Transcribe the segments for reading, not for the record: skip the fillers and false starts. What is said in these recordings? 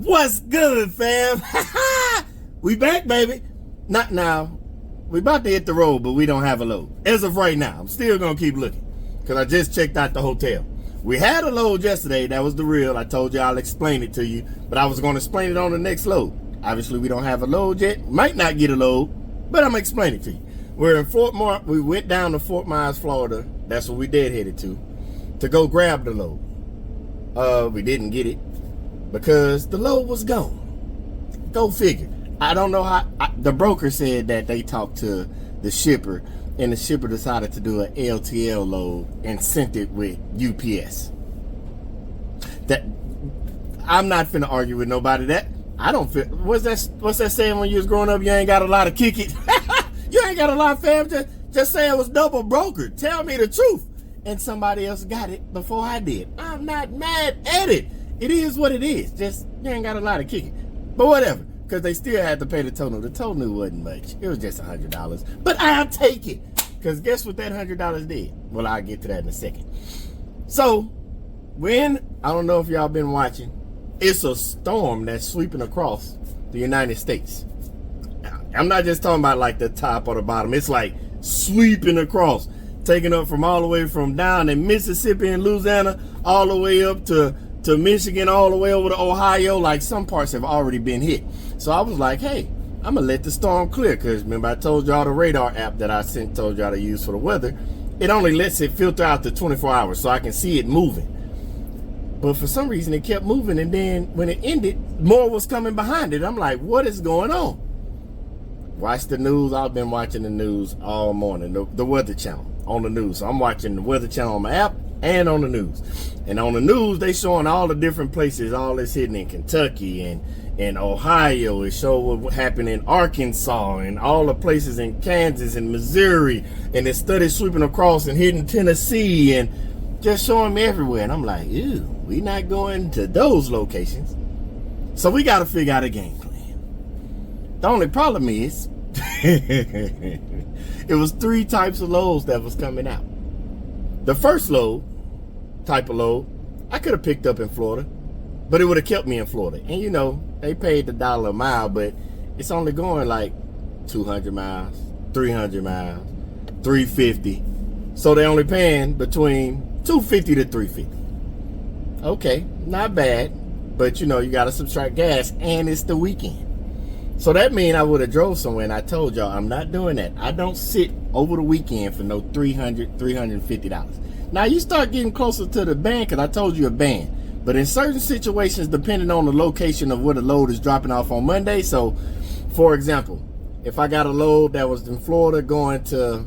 What's good, fam? We back, baby. Not now. We about to hit the road, but we don't have a load. As of right now, I'm still going to keep looking because I just checked out the hotel. We had a load yesterday. That was the real. I told you I'll explain it to you, but I was going to explain it on the next load. Obviously, we don't have a load yet. Might not get a load, but I'm going to explain it to you. We're in Fort Myers. We went down to Fort Myers, Florida. That's what we deadheaded to go grab the load. We didn't get it because the load was gone. Go figure. I don't know how. The broker said that they talked to the shipper, and the shipper decided to do an LTL load and sent it with UPS. That I'm not finna argue with nobody. That I don't feel. What's that saying when you was growing up? You ain't got a lot of kick it. You ain't got a lot, fam. Just say it was double brokered. Tell me the truth. And somebody else got it before I did. I'm not mad at it. It is what it is. Just you ain't got a lot of kick it. But whatever. Because they still had to pay the total. The total wasn't much. It was just $100. But I'll take it. Because guess what that $100 did? Well, I'll get to that in a second. So, I don't know if y'all been watching, it's a storm that's sweeping across the United States. I'm not just talking about like the top or the bottom. It's like sweeping across. Taking up from all the way from down in Mississippi and Louisiana, all the way up to Michigan, all the way over to Ohio. Like some parts have already been hit. So I was like, hey, I'm going to let the storm clear. Because remember I told y'all the radar app that I told y'all to use for the weather. It only lets it filter out to 24 hours so I can see it moving. But for some reason it kept moving. And then when it ended, more was coming behind it. I'm like, what is going on? Watch the news. I've been watching the news all morning. The Weather Channel on the news. So I'm watching the Weather Channel on my app and on the news. And on the news, they showing all the different places, all this hidden in Kentucky and Ohio. It showed what happened in Arkansas and all the places in Kansas and Missouri. And it started sweeping across and hitting Tennessee and just showing me everywhere. And I'm like, ew, we not going to those locations. So we got to figure out a game plan. The only problem is, it was 3 types of loads that was coming out. The first type of load, I could have picked up in Florida, but it would have kept me in Florida. And you know, they paid the $1 a mile, but it's only going like 200 miles, 300 miles, 350. So they're only paying between $250 to $350. Okay, not bad, but you know, you got to subtract gas, and it's the weekend. So that means I would have drove somewhere, and I told y'all I'm not doing that. I don't sit over the weekend for no $300, $350. Now you start getting closer to the band, because I told you a band. But in certain situations, depending on the location of where the load is dropping off on Monday. So, for example, if I got a load that was in Florida going to,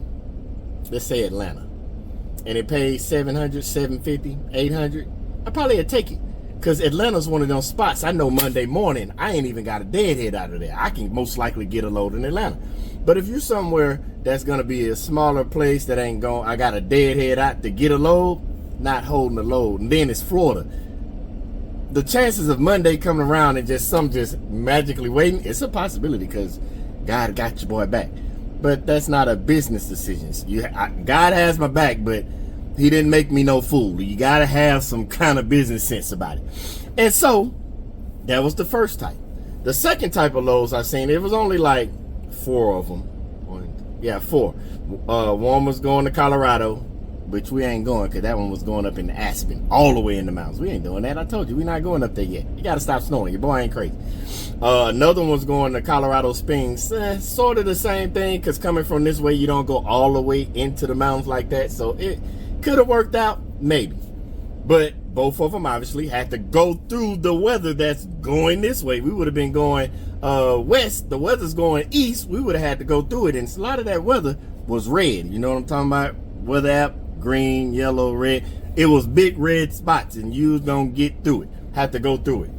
let's say Atlanta, and it paid $700, $750, $800, I probably would take it. Because Atlanta's one of those spots. I know Monday morning, I ain't even got a deadhead out of there. I can most likely get a load in Atlanta. But if you're somewhere that's going to be a smaller place that ain't going, I got a deadhead out to get a load, not holding the load. And then it's Florida. The chances of Monday coming around and just magically waiting, it's a possibility because God got your boy back. But that's not a business decision. God has my back, but he didn't make me no fool. You got to have some kind of business sense about it. And so, that was the first type. The second type of loads I seen, it was only like 4 of them. 4. One was going to Colorado, which we ain't going because that one was going up in Aspen, all the way in the mountains. We ain't doing that. I told you, we're not going up there yet. You got to stop snowing. Your boy ain't crazy. Another one was going to Colorado Springs. Sort of the same thing because coming from this way, you don't go all the way into the mountains like that. So, it could have worked out, maybe. But both of them obviously had to go through the weather that's going this way. We would have been going west. The weather's going east. We would have had to go through it. And a lot of that weather was red. You know what I'm talking about? Weather app, green, yellow, red. It was big red spots, and you was going to get through it. Had to go through it.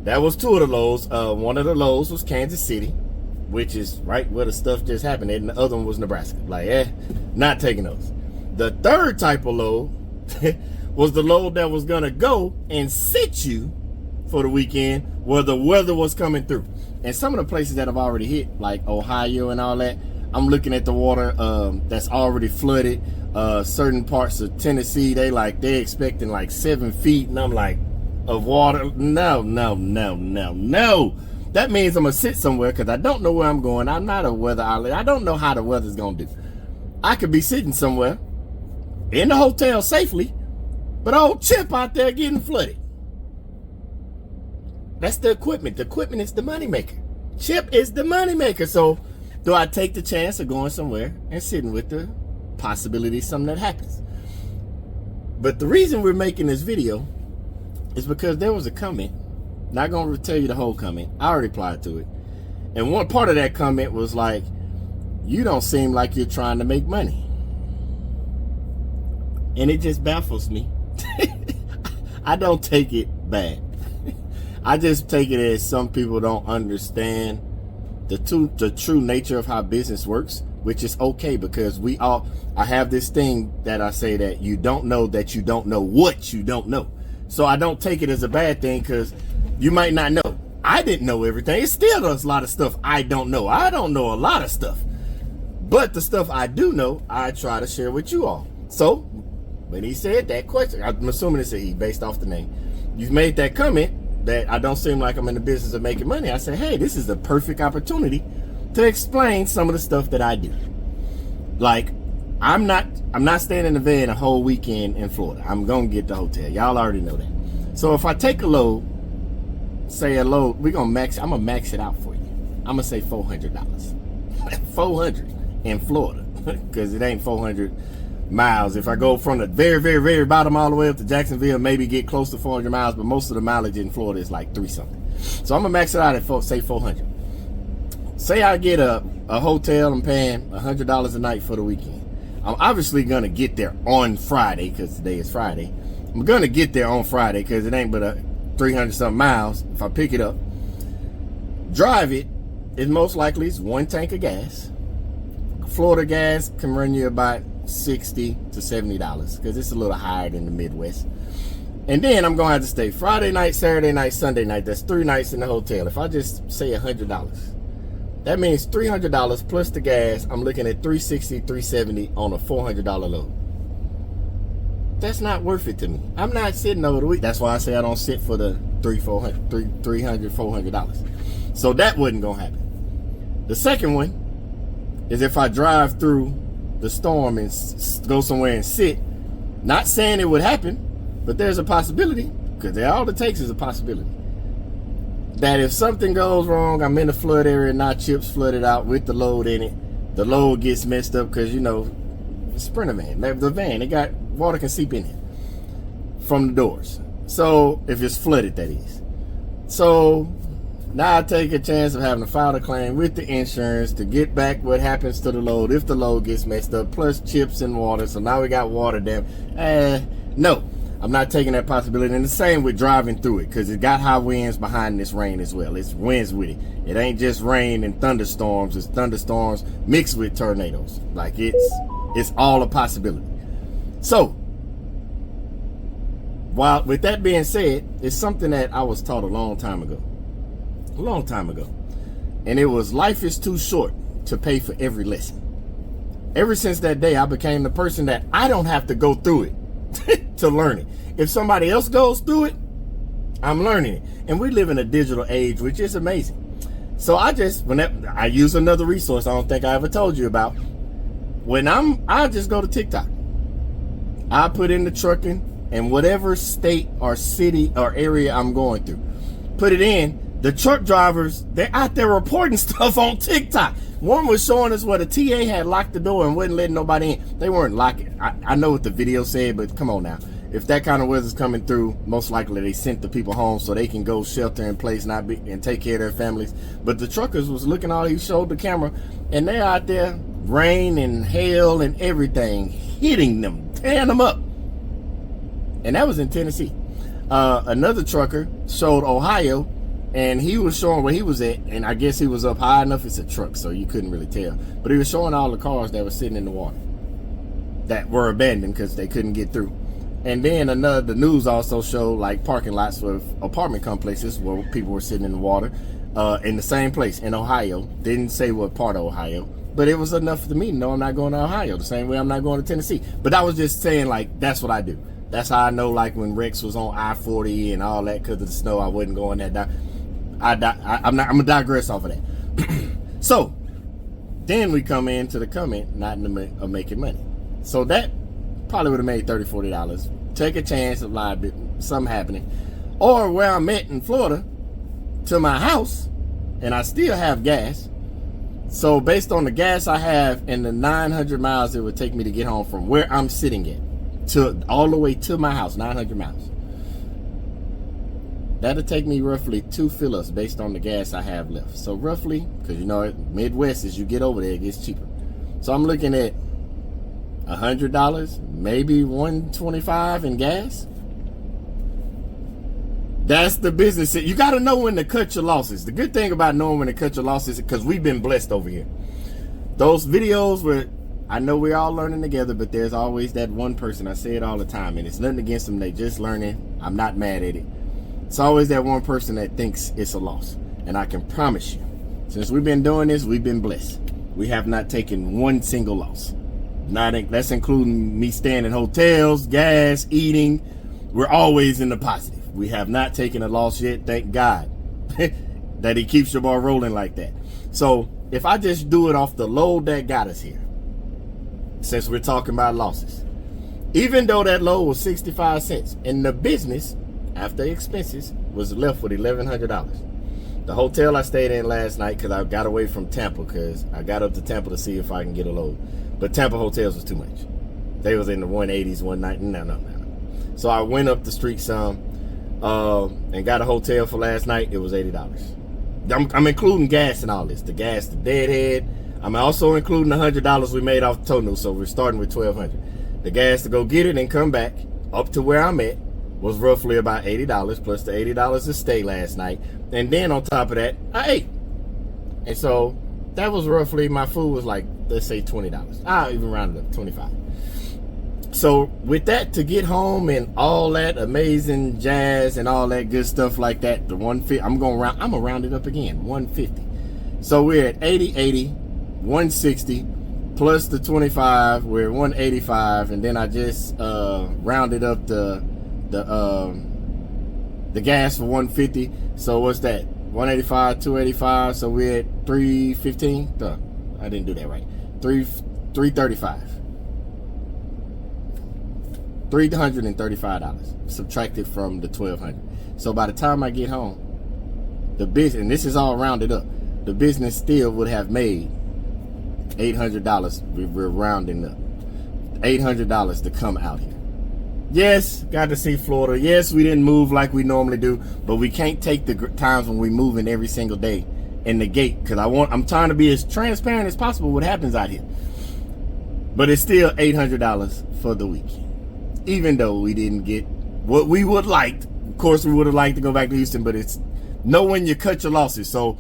That was 2 of the lows. One of the lows was Kansas City, which is right where the stuff just happened. And the other one was Nebraska. Like, not taking those. The third type of load was the load that was going to go and sit you for the weekend where the weather was coming through. And some of the places that have already hit, like Ohio and all that, I'm looking at the water that's already flooded. Certain parts of Tennessee, they're expecting like 7 feet. And I'm like, of water. No, no, no, no, no. That means I'm going to sit somewhere because I don't know where I'm going. I'm not a weather outlet. I don't know how the weather's going to do. I could be sitting somewhere in the hotel safely, but old Chip out there getting flooded. That's the equipment. The equipment is the moneymaker. Chip is the moneymaker. So do I take the chance of going somewhere and sitting with the possibility of something that happens? But the reason we're making this video is because there was a comment. Not going to tell you the whole comment. I already replied to it. And one part of that comment was like, you don't seem like you're trying to make money. And it just baffles me. I don't take it bad. I just take it as some people don't understand the true nature of how business works, which is okay because I have this thing that I say that you don't know what you don't know. So I don't take it as a bad thing because you might not know. I didn't know everything. It still does a lot of stuff I don't know. I don't know a lot of stuff. But the stuff I do know, I try to share with you all. So when he said that question, I'm assuming it's a he based off the name. You've made that comment that I don't seem like I'm in the business of making money. I said, hey, this is the perfect opportunity to explain some of the stuff that I do. Like, I'm not staying in the van a whole weekend in Florida. I'm gonna get the hotel. Y'all already know that. So if I take a load, say a load, I'm gonna max it out for you. I'm gonna say $400. $400 in Florida, because it ain't 400 miles. If I go from the very, very, very bottom all the way up to Jacksonville, maybe get close to 400 miles, but most of the mileage in Florida is like 3 something. So I'm gonna max it out at say 400. Say I get a hotel, I'm paying $100 a night for the weekend. I'm obviously gonna get there on Friday because today is Friday. I'm gonna get there on Friday because it ain't but a 300 something miles. If I pick it up, drive it, it most likely is 1 tank of gas. Florida gas can run you about $60 to $70 because it's a little higher than the Midwest. And then I'm gonna have to stay Friday night, Saturday night, Sunday night. That's 3 nights in the hotel. If I just say $100, that means $300 plus the gas. I'm looking at $360, $370 on a $400 load. That's not worth it to me. I'm not sitting over the week. That's why I say I don't sit for the $300, $400. So that wasn't gonna happen. The second one is if I drive through the storm and go somewhere and sit. Not saying it would happen, but there's a possibility, because all it takes is a possibility, that if something goes wrong, I'm in the flood area, now Chip's flooded out with the load in it. The load gets messed up because, you know, the Sprinter van, the van, it got water can seep in it from the doors. So if it's flooded, that is. So now I take a chance of having to file a claim with the insurance to get back what happens to the load if the load gets messed up, plus chips and water. So now we got water damage. No, I'm not taking that possibility. And the same with driving through it, because it got high winds behind this rain as well. It's winds with it. It ain't just rain and thunderstorms. It's thunderstorms mixed with tornadoes. Like it's all a possibility. So while with that being said, it's something that I was taught a long time ago. And it was, life is too short to pay for every lesson. Ever since that day, I became the person that I don't have to go through it to learn it. If somebody else goes through it, I'm learning it. And we live in a digital age, which is amazing. So I use another resource I don't think I ever told you about. I just go to TikTok. I put in the trucking and whatever state or city or area I'm going through, put it in. The truck drivers, they're out there reporting stuff on TikTok. One was showing us where the TA had locked the door and wasn't letting nobody in. They weren't locking. I know what the video said, but come on now. If that kind of weather's coming through, most likely they sent the people home so they can go shelter in place, and take care of their families. But the truckers was looking he showed the camera, and they're out there, rain and hail and everything, hitting them, tearing them up. And that was in Tennessee. Another trucker showed Ohio, and he was showing where he was at, and I guess he was up high enough. It's a truck, so you couldn't really tell. But he was showing all the cars that were sitting in the water that were abandoned because they couldn't get through. And then the news also showed like parking lots for apartment complexes where people were sitting in the water in the same place in Ohio. Didn't say what part of Ohio, but it was enough for me to know I'm not going to Ohio the same way I'm not going to Tennessee. But I was just saying, like, that's what I do. That's how I know, like when Rex was on I-40 and all that, because of the snow, I wasn't going that down. I'm gonna digress off of that. So then we come into the comment not in the of making money. So that probably would have made $30, $40. Take a chance of something happening. Or where I'm at in Florida to my house, and I still have gas. So based on the gas I have and the 900 miles it would take me to get home from where I'm sitting at to all the way to my house, 900 miles. That'll take me roughly 2 fill-ups based on the gas I have left. So roughly, because you know, Midwest, as you get over there, it gets cheaper. So I'm looking at $100, maybe $125 in gas. That's the business. You got to know when to cut your losses. The good thing about knowing when to cut your losses, because we've been blessed over here. Those videos where I know we're all learning together, but there's always that one person. I say it all the time, and it's nothing against them. They just learning. I'm not mad at it. It's always that one person that thinks it's a loss. And I can promise you, since we've been doing this, we've been blessed. We have not taken one single loss. That's including me staying in hotels, gas, eating. We're always in the positive. We have not taken a loss yet, thank God. That he keeps your ball rolling like that. So if I just do it off the load that got us here, since we're talking about losses, even though that load was 65 cents, and the business, after expenses, was left with $1,100. The hotel I stayed in last night, because I got away from Tampa, because I got up to Tampa to see if I can get a load. But Tampa hotels was too much. They was in the 180s one night. No. So I went up the street some and got a hotel for last night. It was $80. I'm including gas and all this. The gas, the deadhead. I'm also including the $100 we made off the tow. So we're starting with $1,200. The gas to go get it and come back up to where I'm at was roughly about $80 plus the $80 to stay last night. And then on top of that, I ate. And so that was roughly, my food was like, let's say $20. I'll even round it up, $25. So with that, to get home and all that amazing jazz and all that good stuff like that, the 150, I'm gonna round it up again, 150. So we're at 80, 160 plus the 25, we're at 185, and then I just rounded up the gas for 150. So what's that? 185, 285. So we're at 315. Duh, I didn't do that right. 335. $335 subtracted from the $1,200. So by the time I get home, the business, and this is all rounded up, the business still would have made $800. We're rounding up $800 to come out here. Yes, got to see Florida. Yes, we didn't move like we normally do, but we can't take the times when we move in every single day in the gate, because I'm trying to be as transparent as possible what happens out here. But it's still $800 for the week. Even though we didn't get what we would like. Of course, we would have liked to go back to Houston, but it's know when you cut your losses. So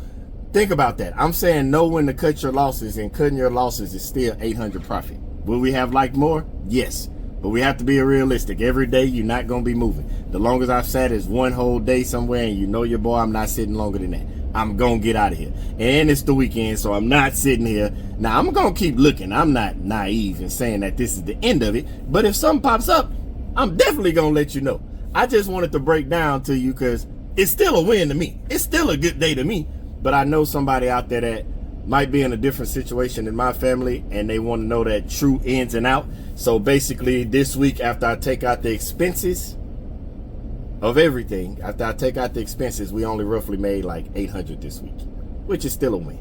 think about that. I'm saying know when to cut your losses, and cutting your losses is still $800 profit. Will we have liked more? Yes. But we have to be realistic. Every day, you're not going to be moving. The longest I've sat is one whole day somewhere, and you know your boy, I'm not sitting longer than that. I'm going to get out of here. And it's the weekend, so I'm not sitting here. Now, I'm going to keep looking. I'm not naive in saying that this is the end of it. But if something pops up, I'm definitely going to let you know. I just wanted to break down to you because it's still a win to me. It's still a good day to me. But I know somebody out there that might be in a different situation in my family, and they want to know that true ins and out. So basically, this week, after I take out the expenses of everything, after I take out the expenses, we only roughly made like $800 this week, which is still a win,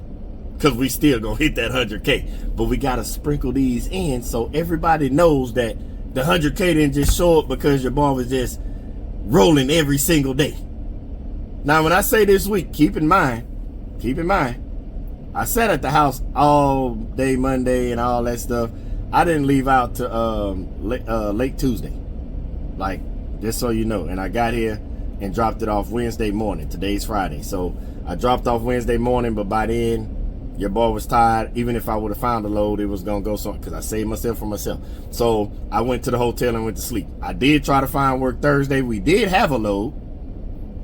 because we still gonna hit that 100K. But we gotta sprinkle these in so everybody knows that the 100K didn't just show up because your boy was just rolling every single day. Now, when I say this week, keep in mind, I sat at the house all day Monday and all that stuff. I didn't leave out to late Tuesday, like, just so you know. And I got here and dropped it off Wednesday morning. Today's Friday. So I dropped off Wednesday morning, but by then, your boy was tired. Even if I would have found a load, it was going to go something, because I saved myself from myself. So I went to the hotel and went to sleep. I did try to find work Thursday. We did have a load.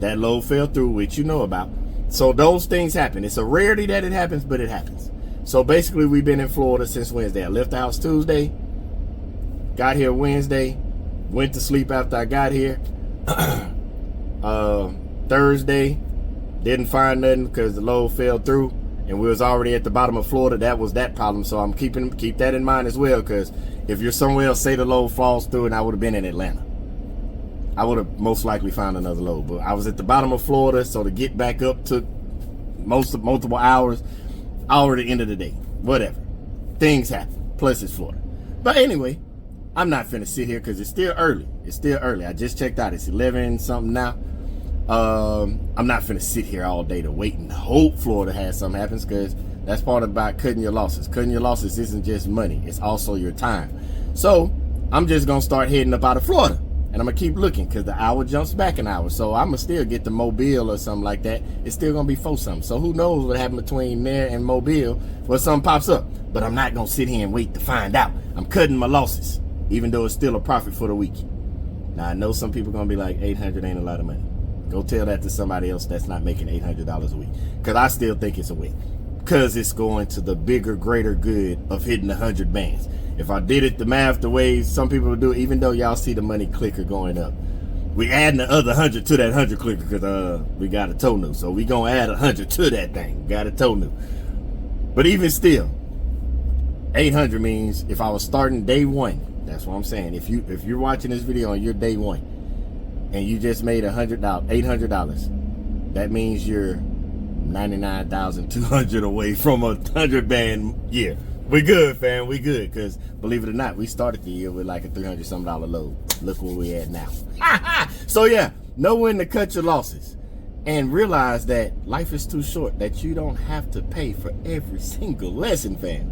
That load fell through, which you know about. So those things happen. It's a rarity that it happens, but it happens. So basically, we've been in Florida since Wednesday. I left the house Tuesday, got here Wednesday, Went to sleep after I got here. Thursday, didn't find nothing because the load fell through, and we was already at the bottom of Florida. That was that problem. So I'm keep that in mind as well, because if you're somewhere else, say the load falls through, and I would have been in Atlanta, I would have most likely found another load. But I was at the bottom of Florida, so to get back up took multiple hours. Already end of the day. Whatever. Things happen. Plus it's Florida. But anyway, I'm not finna sit here because it's still early. It's still early. I just checked out. It's 11 something now. I'm not finna sit here all day to wait and hope Florida has something happens, because that's part about cutting your losses. Cutting your losses isn't just money. It's also your time. So I'm just gonna start heading up out of Florida. And I'm going to keep looking, because the hour jumps back an hour. So I'm going to still get to Mobile or something like that. It's still going to be 4 something. So who knows what happened between there and Mobile where something pops up. But I'm not going to sit here and wait to find out. I'm cutting my losses, even though it's still a profit for the week. Now, I know some people are going to be like, 800 ain't a lot of money. Go tell that to somebody else that's not making $800 a week. Because I still think it's a win. Because it's going to the bigger, greater good of hitting 100 bands. If I did it the math the way some people would do it, even though y'all see the money clicker going up, we adding the other 100 to that 100 clicker, because we got a toe new. So we gonna add 100 to that thing. Got a toe new. But even still, 800 means if I was starting day one, that's what I'm saying. If you're watching this video on your day one and you just made $800, that means you're 99,200 away from a 100 band year. We good, fam. We good, because believe it or not, we started the year with like a $300-something load. Look where we at now. So yeah, know when to cut your losses, and realize that life is too short, that you don't have to pay for every single lesson, fam.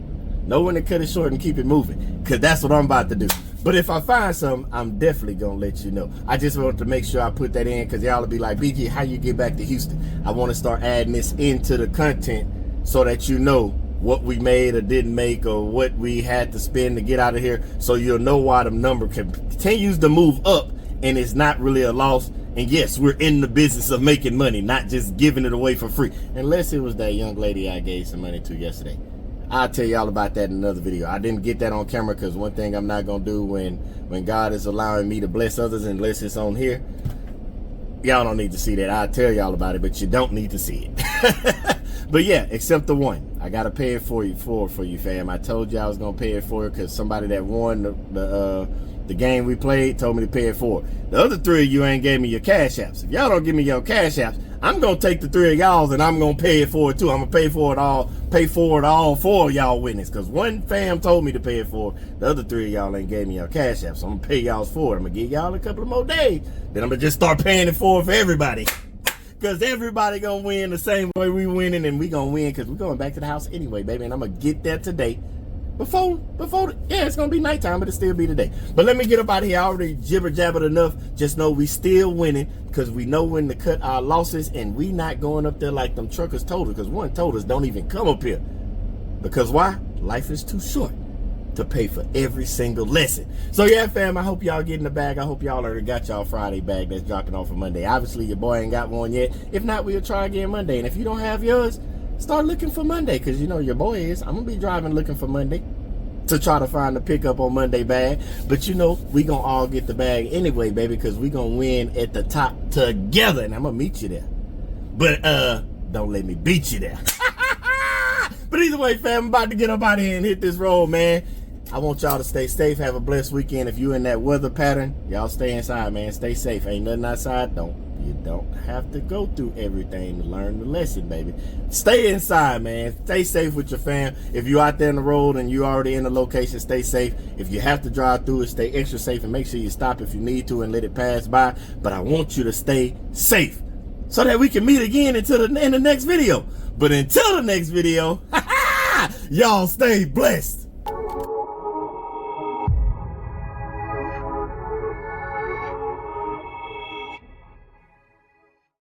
Know when to cut it short and keep it moving, because that's what I'm about to do. But if I find something, I'm definitely gonna let you know. I just want to make sure I put that in, because y'all will be like, BG, how you get back to Houston? I want to start adding this into the content so that you know what we made or didn't make, or what we had to spend to get out of here, so you'll know why the number continues to move up and it's not really a loss. And yes, we're in the business of making money, not just giving it away for free. Unless it was that young lady I gave some money to yesterday. I'll tell y'all about that in another video. I didn't get that on camera, because one thing I'm not gonna do when God is allowing me to bless others, unless it's on here, y'all don't need to see that. I'll tell y'all about it, but you don't need to see it. But yeah, except the one. I gotta pay it for you, fam. I told you I was gonna pay it for you, because somebody that won the game we played told me to pay it for. The other 3 of you ain't gave me your cash apps. If y'all don't give me your cash apps, I'm gonna take the 3 of y'all's and I'm gonna pay it for it too. I'm gonna pay for it all 4 of y'all witness, because one fam told me to pay it for. The other 3 of y'all ain't gave me your cash apps, so I'm gonna pay y'all's for it. I'm gonna give y'all a couple of more days, then I'm gonna just start paying it for everybody. Because everybody gonna win the same way we winning, and we gonna win because we're going back to the house anyway, baby. And I'm gonna get there today. Before yeah, it's gonna be nighttime, but it'll still be today. But let me get up out of here. I already jibber jabbered enough. Just know we still winning, because we know when to cut our losses, and we not going up there like them truckers told us. Because one told us don't even come up here. Because why? Life is too short to pay for every single lesson. So yeah, fam, I hope y'all get in the bag. I hope y'all already got y'all Friday bag that's dropping off for Monday. Obviously your boy ain't got one yet. If not, we'll try again Monday. And if you don't have yours, start looking for Monday, because you know your boy is. I'm gonna be driving looking for Monday to try to find the pickup on Monday bag. But you know, we gonna all get the bag anyway, baby, because we gonna win at the top together, and I'm gonna meet you there. But don't let me beat you there. But either way, fam, I'm about to get up out of here and hit this road, man. I want y'all to stay safe. Have a blessed weekend. If you in that weather pattern, y'all stay inside, man. Stay safe. Ain't nothing outside. You don't have to go through everything to learn the lesson, baby. Stay inside, man. Stay safe with your fam. If you out there in the road and you already in the location, stay safe. If you have to drive through it, stay extra safe, and make sure you stop if you need to and let it pass by. But I want you to stay safe so that we can meet again in the next video. But until the next video, y'all stay blessed.